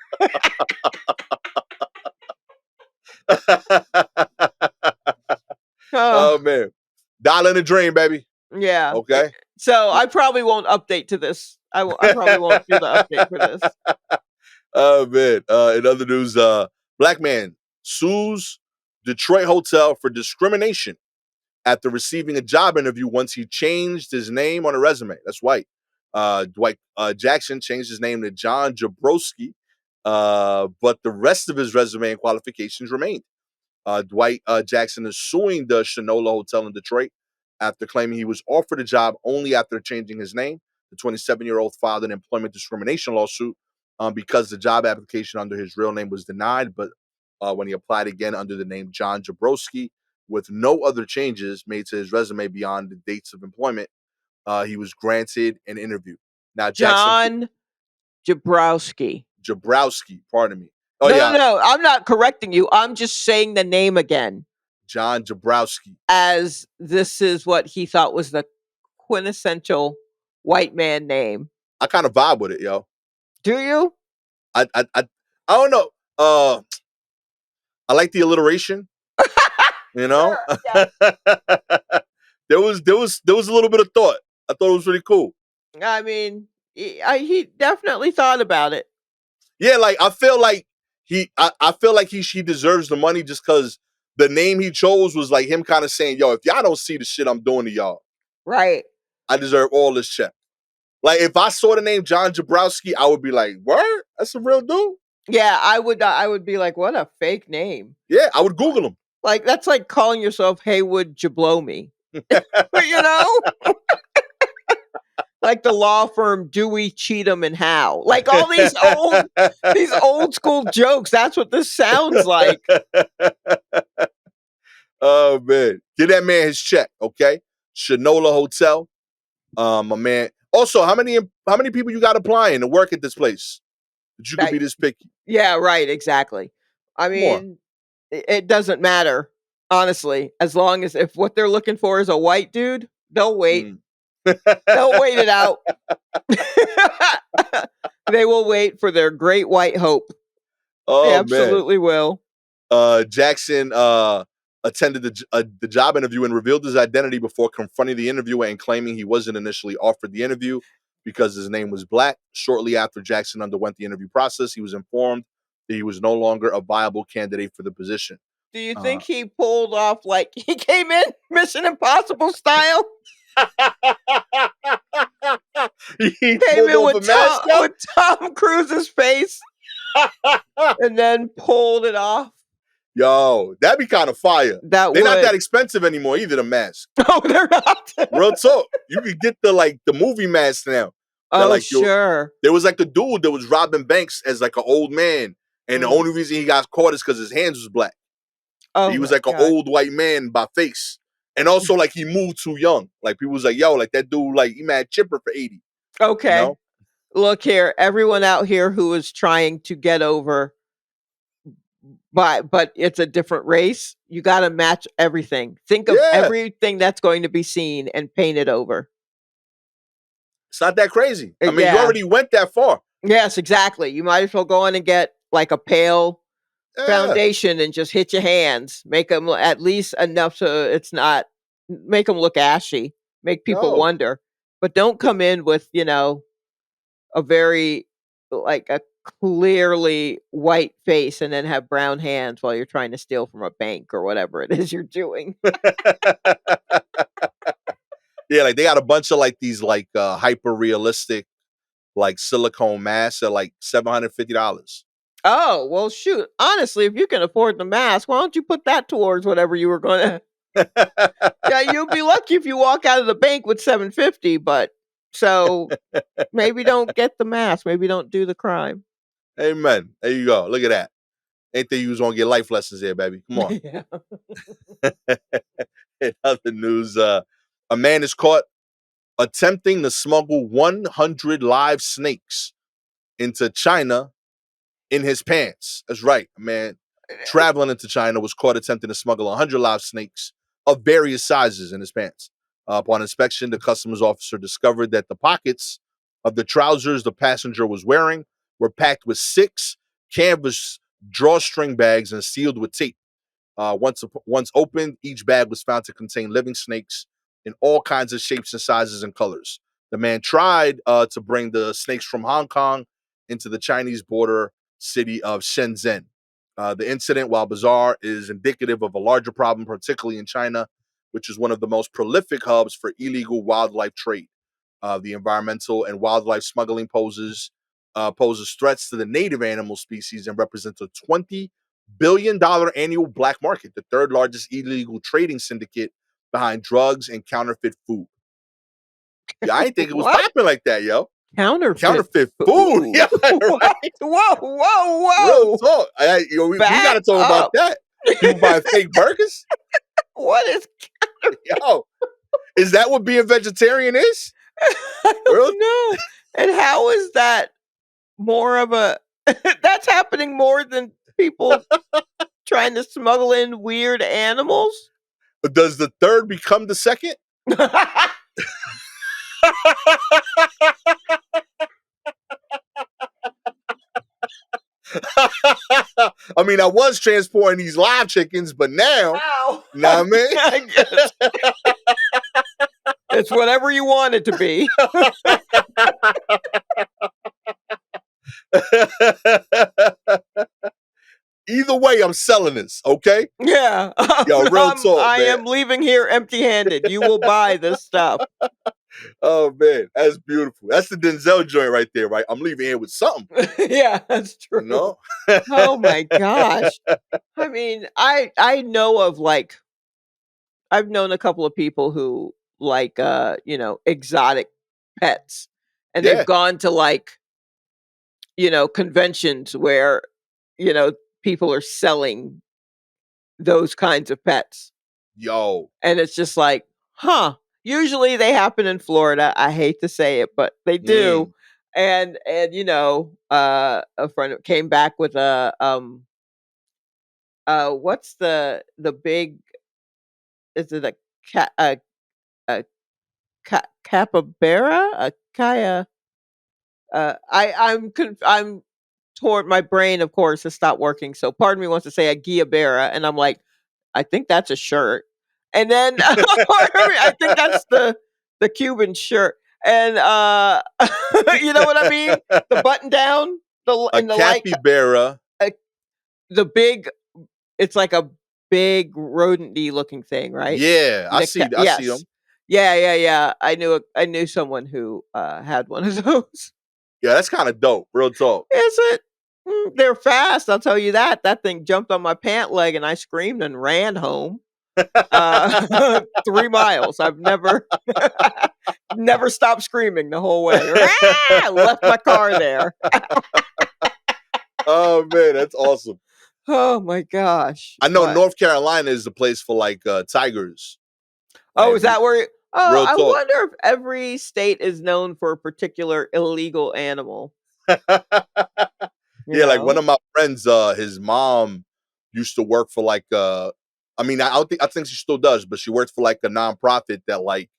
Speaker 2: Oh,
Speaker 1: Oh man, dial in the dream, baby.
Speaker 2: yeah.
Speaker 1: Okay.
Speaker 2: So I probably won't update to this. I probably won't do the update for this.
Speaker 1: Oh man. In other news, black man sues Detroit hotel for discrimination after receiving a job interview once he changed his name on a resume. That's white. Dwight Jackson changed his name to John Jabrowski, but the rest of his resume and qualifications remained. Dwight Jackson is suing the Shanola Hotel in Detroit after claiming he was offered a job only after changing his name. The 27-year-old filed an employment discrimination lawsuit because the job application under his real name was denied, but when he applied again under the name John Jabrowski, with no other changes made to his resume beyond the dates of employment, he was granted an interview. Now,
Speaker 2: John Jabrowski.
Speaker 1: Jabrowski, pardon me. Oh,
Speaker 2: No, no,
Speaker 1: yeah,
Speaker 2: no. I'm not correcting you. I'm just saying the name again,
Speaker 1: John Jabrowski.
Speaker 2: as this is what he thought was the quintessential white man name.
Speaker 1: I kind of vibe with it, yo.
Speaker 2: Do you?
Speaker 1: I, I, I, I don't know. I like the alliteration. You know,
Speaker 2: Sure. Yeah.
Speaker 1: there was a little bit of thought. I thought it was really cool.
Speaker 2: I mean, he definitely thought about it.
Speaker 1: Yeah, like I feel like I feel like he deserves the money just because the name he chose was like him kind of saying, "Yo, if y'all don't see the shit I'm doing to y'all,
Speaker 2: Right.
Speaker 1: I deserve all this check." Like if I saw the name John Jabrowski, I would be like, "Word, that's a real dude."
Speaker 2: Yeah, I would be like, what a fake name.
Speaker 1: Yeah, I would Google him.
Speaker 2: Like that's like calling yourself Haywood Jablomi. you know? Like the law firm Dewey, Cheatham and Howe. Like all these old school jokes. That's what this sounds like.
Speaker 1: Oh man, give that man his check, okay? Shanola Hotel, my man. Also, how many people you got applying to work at this place that you could be
Speaker 2: Right.
Speaker 1: this picky?
Speaker 2: Yeah, right, exactly. I
Speaker 1: More.
Speaker 2: mean, it doesn't matter, honestly, as long as if what they're looking for is a white dude, they'll wait.
Speaker 1: Mm.
Speaker 2: They'll wait it out. They will wait for their great white hope. They
Speaker 1: Oh man.
Speaker 2: absolutely will.
Speaker 1: Jackson attended the job interview and revealed his identity before confronting the interviewer and claiming he wasn't initially offered the interview because his name was Black. Shortly after Jackson underwent the interview process, he was informed that he was no longer a viable candidate for the position.
Speaker 2: Do you
Speaker 1: Uh,
Speaker 2: think he pulled off like he came in Mission Impossible style?
Speaker 1: he
Speaker 2: Came
Speaker 1: pulled
Speaker 2: in
Speaker 1: off a mask up?
Speaker 2: With Tom Cruise's face and then pulled it off.
Speaker 1: Yo, that'd be kind of fire.
Speaker 2: That
Speaker 1: They're not
Speaker 2: would.
Speaker 1: that expensive anymore either, the mask.
Speaker 2: No, they're not.
Speaker 1: Real talk. You could get the movie mask now.
Speaker 2: Oh,
Speaker 1: Like
Speaker 2: sure.
Speaker 1: there was like a dude that was robbing banks as like an old man. And the only reason he got caught is because his hands was black.
Speaker 2: Oh,
Speaker 1: He was
Speaker 2: my
Speaker 1: like an
Speaker 2: God.
Speaker 1: old white man by face. And also like he moved too young. Like people was like, yo, like that dude, like he mad chipper for 80.
Speaker 2: Okay.
Speaker 1: You know?
Speaker 2: Look here, everyone out here who is trying to get over but it's a different race, you got to match everything. Think of
Speaker 1: Yeah.
Speaker 2: everything that's going to be seen and paint it over.
Speaker 1: It's not that crazy. I mean,
Speaker 2: Yeah.
Speaker 1: you already went that far.
Speaker 2: Yes, exactly. You might as well go in and get like a pale
Speaker 1: Yeah.
Speaker 2: foundation and just hit your hands. Make them at least enough so it's not make them look ashy, make people
Speaker 1: Yo.
Speaker 2: wonder. But don't come in with, a very like a clearly white face and then have brown hands while you're trying to steal from a bank or whatever it is you're doing.
Speaker 1: Yeah, like they got a bunch of like these like hyper realistic like silicone masks at like $750.
Speaker 2: Oh, well, shoot. Honestly, if you can afford the mask, why don't you put that towards whatever you were going to? Yeah, you'll be lucky if you walk out of the bank with 750, but so maybe don't get the mask, maybe don't do the crime.
Speaker 1: Amen. There you go. Look at that. Ain't they you was gonna get life lessons here, baby? Come on.
Speaker 2: Yeah.
Speaker 1: In other news, a man is caught attempting to smuggle 100 live snakes into China in his pants. That's right. A man traveling into China was caught attempting to smuggle 100 live snakes of various sizes in his pants. Upon inspection, the customs officer discovered that the pockets of the trousers the passenger was wearing were packed with 6 canvas drawstring bags and sealed with tape. Once opened, each bag was found to contain living snakes in all kinds of shapes and sizes and colors. The man tried to bring the snakes from Hong Kong into the Chinese border city of Shenzhen. The incident, while bizarre, is indicative of a larger problem, particularly in China, which is one of the most prolific hubs for illegal wildlife trade. The environmental and wildlife smuggling poses threats to the native animal species and represents a $20 billion annual black market, the third largest illegal trading syndicate behind drugs and counterfeit food. Yeah, I didn't think it was
Speaker 2: What?
Speaker 1: popping like that, yo.
Speaker 2: Counterfeit
Speaker 1: Counterfeit food.
Speaker 2: food.
Speaker 1: Yeah,
Speaker 2: What?
Speaker 1: right.
Speaker 2: Whoa, whoa,
Speaker 1: Real
Speaker 2: whoa.
Speaker 1: talk. We got to
Speaker 2: Back
Speaker 1: talk about
Speaker 2: up.
Speaker 1: that. People buying fake burgers.
Speaker 2: What is
Speaker 1: Yo, is that what being vegetarian is?
Speaker 2: I
Speaker 1: Real?
Speaker 2: don't know. And how is that more of a that's happening more than people trying to smuggle in weird animals?
Speaker 1: Does the third become the second? I mean, I was transporting these live chickens, but now,
Speaker 2: Wow.
Speaker 1: nah, man.
Speaker 2: I guess. It's whatever you want it to be.
Speaker 1: Either way, I'm selling this, okay?
Speaker 2: Yeah.
Speaker 1: Yo, real talk,
Speaker 2: I
Speaker 1: man.
Speaker 2: am leaving here empty-handed. You will buy this stuff.
Speaker 1: Oh man, that's beautiful. That's the Denzel joint right there, right? I'm leaving here with something,
Speaker 2: Yeah, that's
Speaker 1: you
Speaker 2: true.
Speaker 1: know?
Speaker 2: Oh my gosh. I mean, I know of like I've known a couple of people who like exotic pets and they've
Speaker 1: Yeah,
Speaker 2: gone to like, conventions where, people are selling those kinds of pets.
Speaker 1: yo.
Speaker 2: And it's just like, huh. Usually they happen in Florida. I hate to say it, but they do.
Speaker 1: Mm.
Speaker 2: And a friend came back with a what's the big is it a cat a capybara? A kaya I'm toward my brain, of course, has stopped working. So part of me wants to say a Guiabera, and I'm like, I think that's a shirt. And then I think that's the Cuban shirt. And you know what I mean? The button down,
Speaker 1: A
Speaker 2: in the light,
Speaker 1: capybara.
Speaker 2: uh, the big. It's like a big rodent-y looking thing, right?
Speaker 1: Yeah, I see
Speaker 2: Yes,
Speaker 1: them.
Speaker 2: yeah, yeah, yeah. I knew someone who had one of those.
Speaker 1: Yeah, that's kind of dope. Real talk.
Speaker 2: Is it? They're fast, I'll tell you that. That thing jumped on my pant leg and I screamed and ran home. 3 miles. I've never never stopped screaming the whole way. "Rah!" Left my car there.
Speaker 1: Oh man, that's awesome.
Speaker 2: Oh my gosh.
Speaker 1: I know
Speaker 2: But
Speaker 1: North Carolina is the place for like tigers.
Speaker 2: oh, is
Speaker 1: And
Speaker 2: that where oh,
Speaker 1: real
Speaker 2: I
Speaker 1: talk.
Speaker 2: wonder if every state is known for a particular illegal animal, you
Speaker 1: Yeah, like one
Speaker 2: know?
Speaker 1: of my friends, his mom used to work for like I mean, I think she still does, but she worked for like a nonprofit that like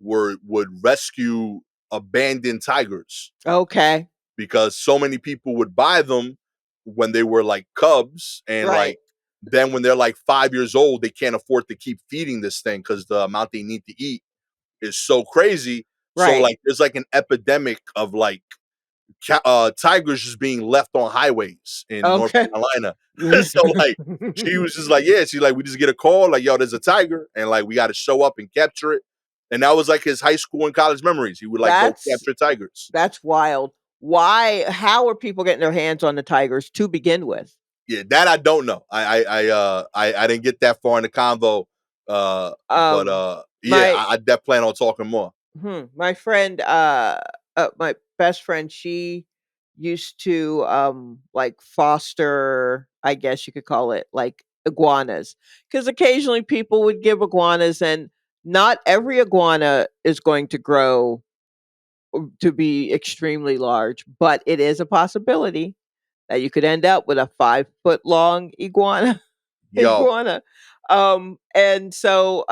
Speaker 1: would rescue abandoned tigers
Speaker 2: Okay.
Speaker 1: because so many people would buy them when they were like cubs, and
Speaker 2: Right.
Speaker 1: like then when they're like 5 years old, they can't afford to keep feeding this thing because the amount they need to eat is so crazy. So
Speaker 2: Right.
Speaker 1: like there's like an epidemic of like tigers just being left on highways in North
Speaker 2: Okay.
Speaker 1: Carolina. So like she was just like, yeah, she's like, we just get a call, like, yo, there's a tiger, and like we got to show up and capture it. And that was like his high school and college memories. He would like go
Speaker 2: That's
Speaker 1: capture tigers.
Speaker 2: that's wild. Why how are people getting their hands on the tigers to begin with?
Speaker 1: Yeah, that I don't know. I didn't get that far in the convo. But
Speaker 2: Um
Speaker 1: yeah,
Speaker 2: my
Speaker 1: I definitely plan on talking more.
Speaker 2: my friend my best friend, she used to like foster, I guess you could call it, like iguanas, cuz occasionally people would give iguanas, and not every iguana is going to grow to be extremely large, but it is a possibility that you could end up with a 5 foot long iguana.
Speaker 1: Yo,
Speaker 2: Iguana. And so,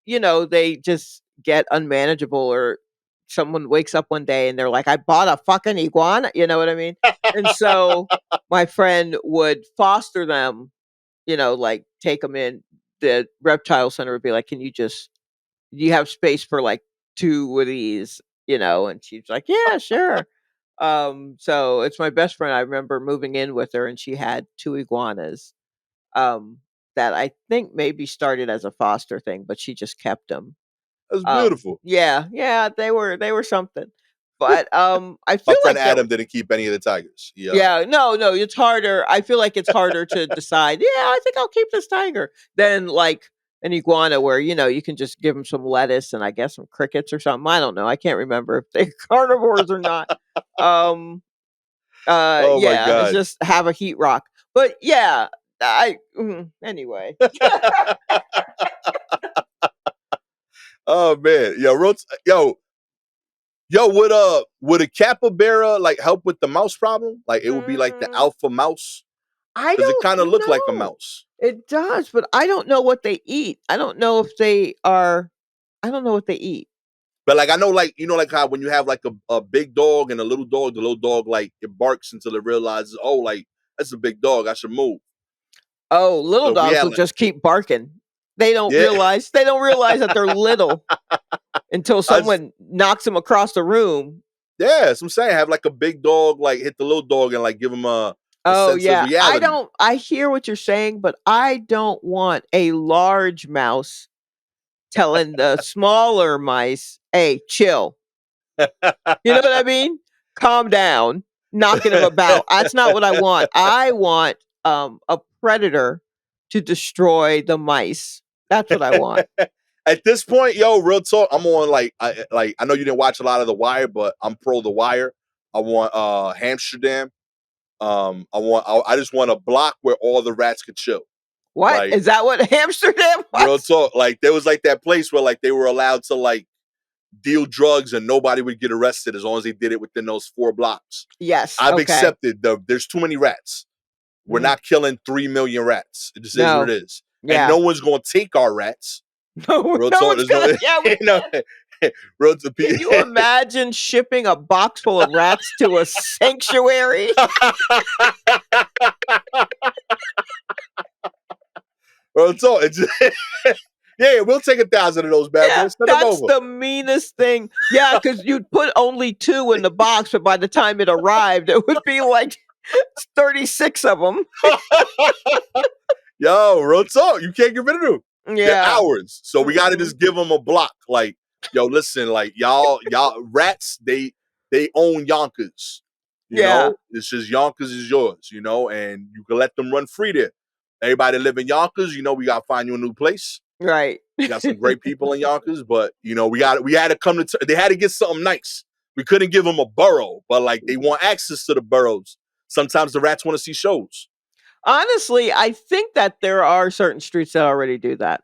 Speaker 2: they just get unmanageable, or someone wakes up one day and they're like, I bought a fucking iguana. You know what I mean? And so my friend would foster them, like take them in. The reptile center would be like, do you have space for like two of these? And she's like, yeah, sure. So it's my best friend. I remember moving in with her, and she had two iguanas, um, that I think maybe started as a foster thing, but she just kept them.
Speaker 1: that's beautiful.
Speaker 2: Yeah, yeah, they were something. But I
Speaker 1: My
Speaker 2: feel
Speaker 1: friend
Speaker 2: like that.
Speaker 1: Adam didn't keep any of the tigers. Yeah,
Speaker 2: Yeah, no, no, it's harder. I feel like it's harder to decide. Yeah, I think I'll keep this tiger than like an iguana, where you can just give them some lettuce and I guess some crickets or something. I don't know. I can't remember if they're carnivores or not. Um,
Speaker 1: oh my
Speaker 2: yeah, it's
Speaker 1: god.
Speaker 2: just have a heat rock. But yeah, anyway.
Speaker 1: Oh man, yo, would a capybara like help with the mouse problem? Like it would be like the
Speaker 2: Mm,
Speaker 1: alpha mouse
Speaker 2: I
Speaker 1: because it
Speaker 2: don't
Speaker 1: kind of looked like a
Speaker 2: know.
Speaker 1: mouse.
Speaker 2: It does, but I don't know what they eat. I don't know if they are. I don't know what they eat.
Speaker 1: But like I know, like like how when you have like a big dog and a little dog, the little dog like it barks until it realizes, oh, like that's a big dog, I should move.
Speaker 2: Oh, little
Speaker 1: So if we
Speaker 2: dogs
Speaker 1: had
Speaker 2: will
Speaker 1: like,
Speaker 2: just keep barking. They don't
Speaker 1: yeah,
Speaker 2: realize. They don't realize that they're little until
Speaker 1: I just,
Speaker 2: someone knocks them across the room.
Speaker 1: yeah, that's what I'm saying. Have like a big dog like hit the little dog and like give him a
Speaker 2: Oh
Speaker 1: sense of
Speaker 2: yeah, I
Speaker 1: reality.
Speaker 2: don't. I hear what you're saying, but I don't want a large mouse telling the smaller mice, "Hey, chill." You know what I mean? Calm down, knocking him about. That's not what I want. I want a predator to destroy the mice. That's what I want.
Speaker 1: At this point, yo, real talk, I'm on like I know you didn't watch a lot of The Wire, but I'm pro The Wire. I want Amsterdam. I just want a block where all the rats could chill.
Speaker 2: What
Speaker 1: Like
Speaker 2: is that? What Amsterdam
Speaker 1: real
Speaker 2: was?
Speaker 1: talk, like there was like that place where like they were allowed to like deal drugs and nobody would get arrested as long as they did it within those 4 blocks.
Speaker 2: Yes.
Speaker 1: I've
Speaker 2: Okay.
Speaker 1: accepted there's too many rats. We're
Speaker 2: Mhm.
Speaker 1: not killing 3 million rats. It just is what
Speaker 2: No.
Speaker 1: it is. And
Speaker 2: Yeah.
Speaker 1: no one's gonna take our rats.
Speaker 2: No.
Speaker 1: Real
Speaker 2: No
Speaker 1: talk,
Speaker 2: one's
Speaker 1: there's no
Speaker 2: gonna. Yeah.
Speaker 1: you know, real to
Speaker 2: Can you imagine shipping a box full of rats to a sanctuary?
Speaker 1: real talk. It's yeah, we'll take 1,000 of those bad
Speaker 2: Yeah,
Speaker 1: boys. Send them
Speaker 2: that's
Speaker 1: over.
Speaker 2: the meanest thing. Yeah, because you'd put only 2 in the box, but by the time it arrived, it would be like 36 of them.
Speaker 1: Yo, real talk. You can't get rid of them. They're
Speaker 2: Yeah.
Speaker 1: ours. So we gotta
Speaker 2: Mm-mm.
Speaker 1: just give them a block. Like, yo, listen, like y'all rats, they own Yonkers.
Speaker 2: Yeah,
Speaker 1: It's just Yonkers is yours, and you can let them run free there. Everybody that live in Yonkers, we gotta find you a new place.
Speaker 2: right.
Speaker 1: We got some great people in Yonkers, but we had to come to they had to get something nice. We couldn't give them a borough, but like they want access to the boroughs. Sometimes the rats want to see shows.
Speaker 2: Honestly, I think that there are certain streets that already do that.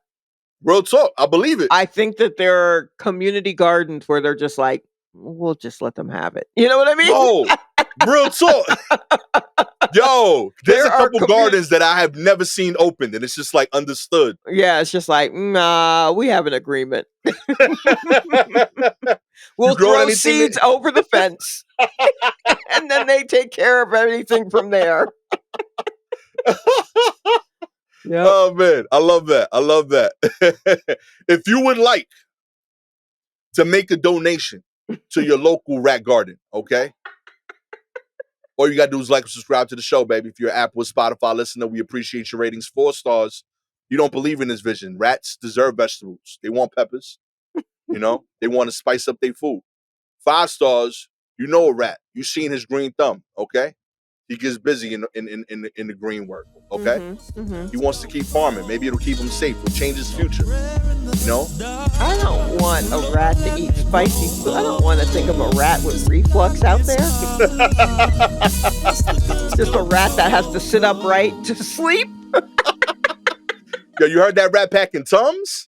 Speaker 1: Real talk, I believe it.
Speaker 2: I think that there are community gardens where they're just like, "We'll just let them have it." You know what I mean?
Speaker 1: Yo, real talk. Yo, there's
Speaker 2: There
Speaker 1: a
Speaker 2: are
Speaker 1: couple gardens that I have never seen opened, and it's just like understood.
Speaker 2: Yeah, it's just like, "Nah, we have an agreement." We'll
Speaker 1: growing
Speaker 2: throw
Speaker 1: anything
Speaker 2: seeds over the fence, and then they take care of everything from there. Yep.
Speaker 1: Oh man, I love that. I love that. If you would like to make a donation to your local rat garden, okay? All you gotta do is like and subscribe to the show, baby. If you're an Apple or Spotify listener, we appreciate your ratings. 4 stars. You don't believe in this vision. Rats deserve vegetables. They want peppers. You know, they want to spice up their food. 5 stars. You know a rat. You seen his green thumb, okay? He gets busy in the green work, okay? He wants to keep farming. Maybe it'll keep him safe. It'll change his future. You know?
Speaker 2: I don't want a rat to eat spicy food. I don't want to think of a rat with reflux out there. Just a rat that has to sit upright to sleep.
Speaker 1: Yo, you heard that rat packing Tums?